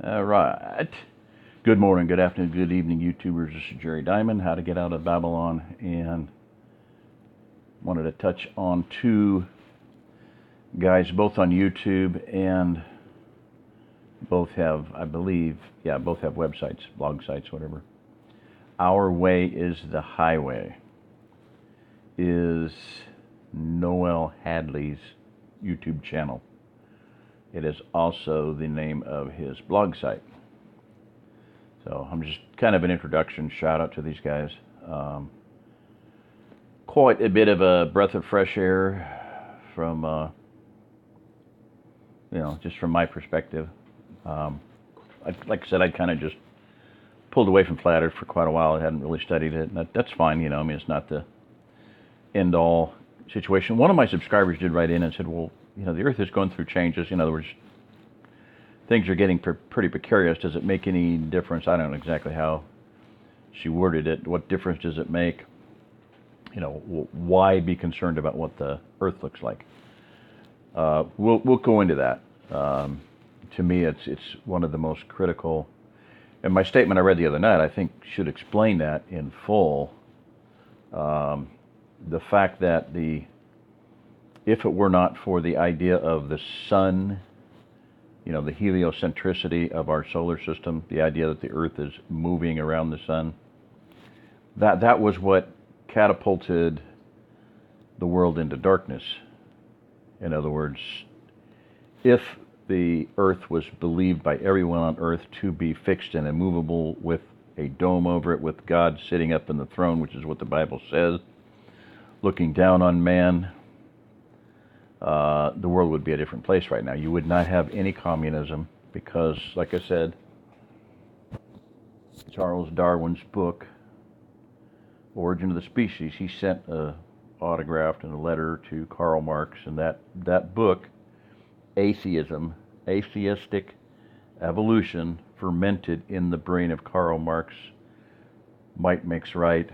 All right. Good morning, good afternoon, good evening, YouTubers. This is Jerry Diamond, How to Get Out of Babylon, and wanted to touch on two guys, both on YouTube, and both have, I believe, both have websites, blog sites, whatever. Our Way is the Highway is Noel Hadley's YouTube channel. It is also the name of his blog site. So I'm just kind of an introduction, shout out to these guys. Quite a bit of a breath of fresh air from, just from my perspective. Like I said, I kind of just pulled away from Flat Earth for quite a while. I hadn't really studied it, and that's fine, it's not the end-all situation. One of my subscribers did write in and said, well, the Earth is going through changes. In other words, things are getting pretty precarious. Does it make any difference? I don't know exactly how she worded it. What difference does it make? Why be concerned about what the Earth looks like? We'll go into that. To me, it's one of the most critical. And my statement I read the other night, I think, should explain that in full. The fact that if it were not for the idea of the sun, the heliocentricity of our solar system, the idea that the Earth is moving around the sun, that was what catapulted the world into darkness. In other words, if the Earth was believed by everyone on Earth to be fixed and immovable with a dome over it, with God sitting up in the throne, which is what the Bible says, looking down on man, the world would be a different place right now. You would not have any communism because, like I said, Charles Darwin's book, Origin of the Species, he sent a autographed in a letter to Karl Marx, and that book, Atheistic Evolution, fermented in the brain of Karl Marx. Might makes right.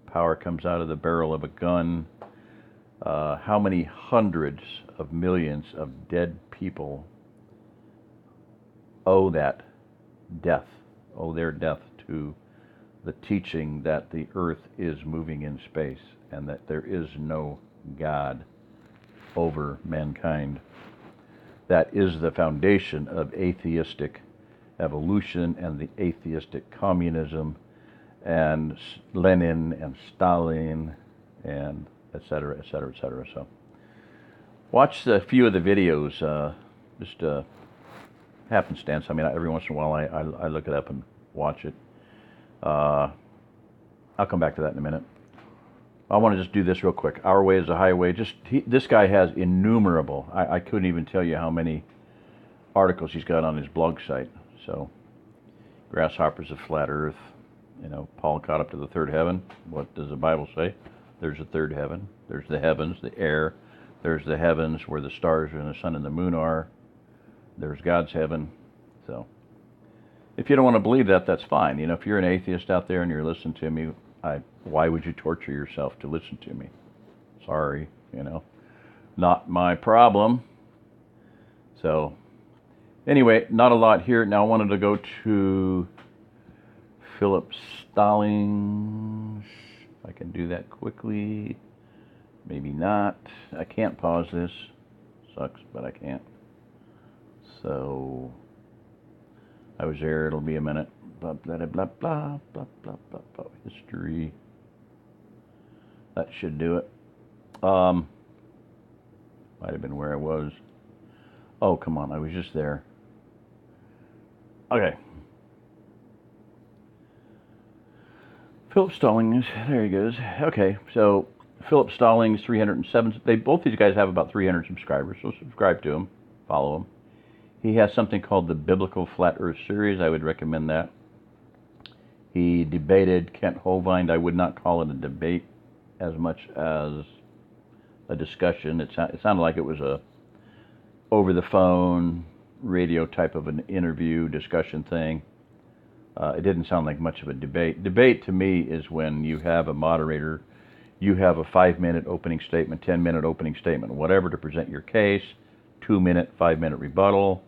Power comes out of the barrel of a gun. How many hundreds of millions of dead people owe their death to the teaching that the Earth is moving in space and that there is no God over mankind. That is the foundation of atheistic evolution and the atheistic communism and Lenin and Stalin and et cetera, et cetera, et cetera. So watch a few of the videos, just happenstance. I mean, every once in a while I look it up and watch it. I'll come back to that in a minute. I want to just do this real quick. Our Way is the Highway. This guy has innumerable. I couldn't even tell you how many articles he's got on his blog site. So, grasshoppers of flat Earth. Paul caught up to the third heaven. What does the Bible say? There's a third heaven. There's the heavens, the air. There's the heavens where the stars and the sun and the moon are. There's God's heaven. So, if you don't want to believe that, that's fine. If you're an atheist out there and you're listening to me, why would you torture yourself to listen to me? Sorry, not my problem. So, anyway, not a lot here. Now I wanted to go to Phillip Stallings. If I can do that quickly. Maybe not. I can't pause this. Sucks, but I can't. So, I was there. It'll be a minute. Blah, blah, blah, blah, blah, blah, blah, blah, blah. History. That should do it. Might have been where I was. Oh, come on. I was just there. Okay. Phillip Stallings. There he goes. Okay. So, Phillip Stallings, 307. Both these guys have about 300 subscribers. So, subscribe to him. Follow him. He has something called the Biblical Flat Earth Series. I would recommend that. He debated Kent Hovind. I would not call it a debate as much as a discussion. It sounded like it was a over-the-phone, radio type of an interview, discussion thing. It didn't sound like much of a debate. Debate to me is when you have a moderator, you have a 5-minute opening statement, 10-minute opening statement, whatever to present your case, 2-minute, 5-minute rebuttal,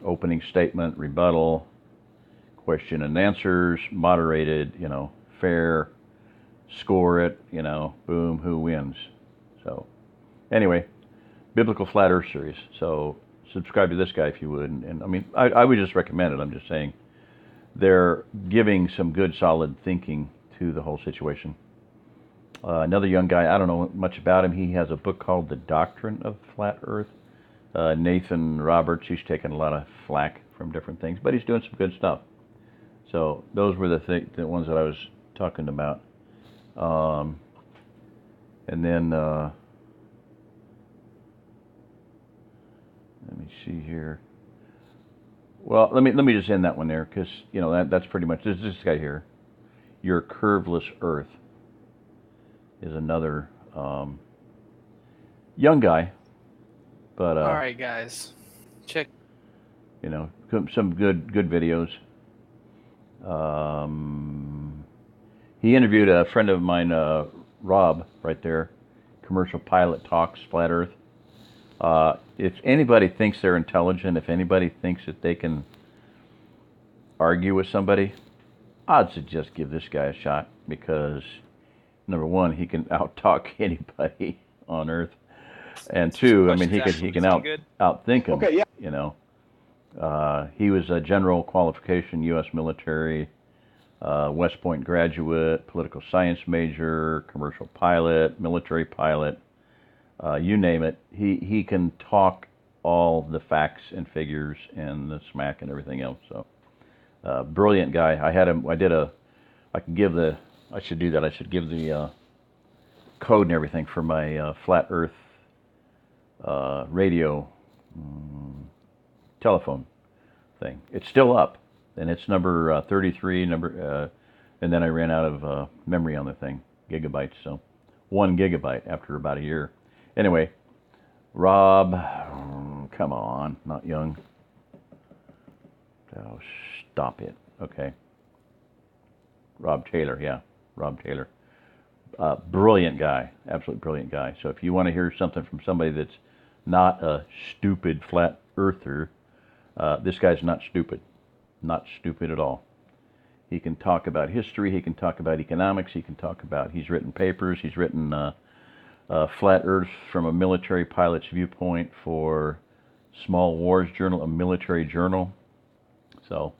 opening statement, rebuttal, question and answers, moderated, fair, score it, boom, who wins. So anyway, Biblical Flat Earth Series. So subscribe to this guy if you would. And I mean, I would just recommend it. I'm just saying they're giving some good, solid thinking to the whole situation. Another young guy, I don't know much about him. He has a book called The Doctrine of Flat Earth. Nathan Roberts, he's taken a lot of flack from different things, but he's doing some good stuff. So those were the ones that I was talking about. And then let me see here. Well, let me just end that one there, because that's pretty much this guy here. Your Curveless Earth is another young guy, but all right, guys, check. Some good videos. He interviewed a friend of mine, Rob, right there. Commercial Pilot Talks Flat Earth. If anybody thinks they're intelligent, if anybody thinks that they can argue with somebody, I'd suggest give this guy a shot, because number one, he can out-talk anybody on Earth, and two, I mean, he can outthink him. Okay, yeah. He was a general qualification U.S. military, West Point graduate, political science major, commercial pilot, military pilot, you name it. He can talk all the facts and figures and the smack and everything else. So, brilliant guy. I had him. I should do that. I should give the code and everything for my Flat Earth radio telephone thing. It's still up, and it's number 33. And then I ran out of memory on the thing, gigabytes. So 1 gigabyte after about a year. Anyway, Rob, come on, not young. Oh, stop it. Okay. Rob Taylor, yeah, Rob Taylor. Brilliant guy, absolutely brilliant guy. So if you want to hear something from somebody that's not a stupid flat earther, this guy's not stupid at all. He can talk about history, he can talk about economics, he's written papers, he's written Flat Earth from a military pilot's viewpoint for Small Wars Journal, a military journal. So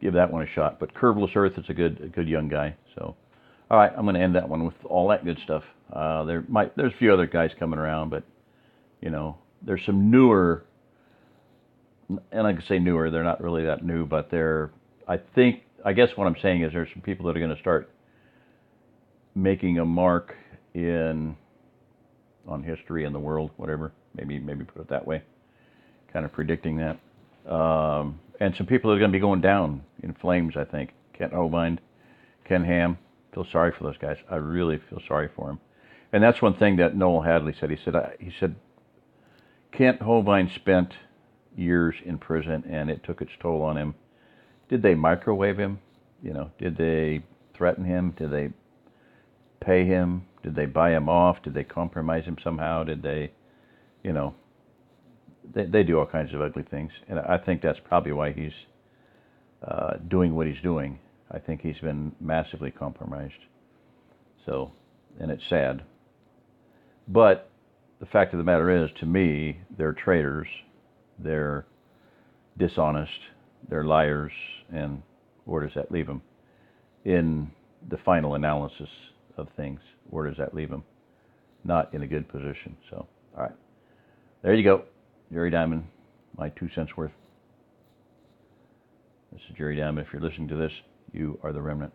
give that one a shot. But Curveless Earth is a good young guy. So, all right, I'm going to end that one with all that good stuff. There's a few other guys coming around, but there's some newer, and I can say newer. They're not really that new, but I guess what I'm saying is there's some people that are going to start making a mark on history and the world, whatever. Maybe put it that way. Kind of predicting that. And some people are going to be going down in flames, I think. Kent Hovind, Ken Ham. Feel sorry for those guys. I really feel sorry for them. And that's one thing that Noel Hadley said. He said Kent Hovind spent years in prison, and it took its toll on him. Did they microwave him? Did they threaten him? Did they pay him? Did they buy him off? Did they compromise him somehow? Did they, they do all kinds of ugly things. And I think that's probably why he's doing what he's doing. I think he's been massively compromised. So, and it's sad. But the fact of the matter is, to me, they're traitors, they're dishonest, they're liars, and where does that leave them? In the final analysis of things, where does that leave them? Not in a good position. So, all right. There you go. Jerry Diamond, my 2 cents worth. This is Jerry Diamond. If you're listening to this, you are the remnant.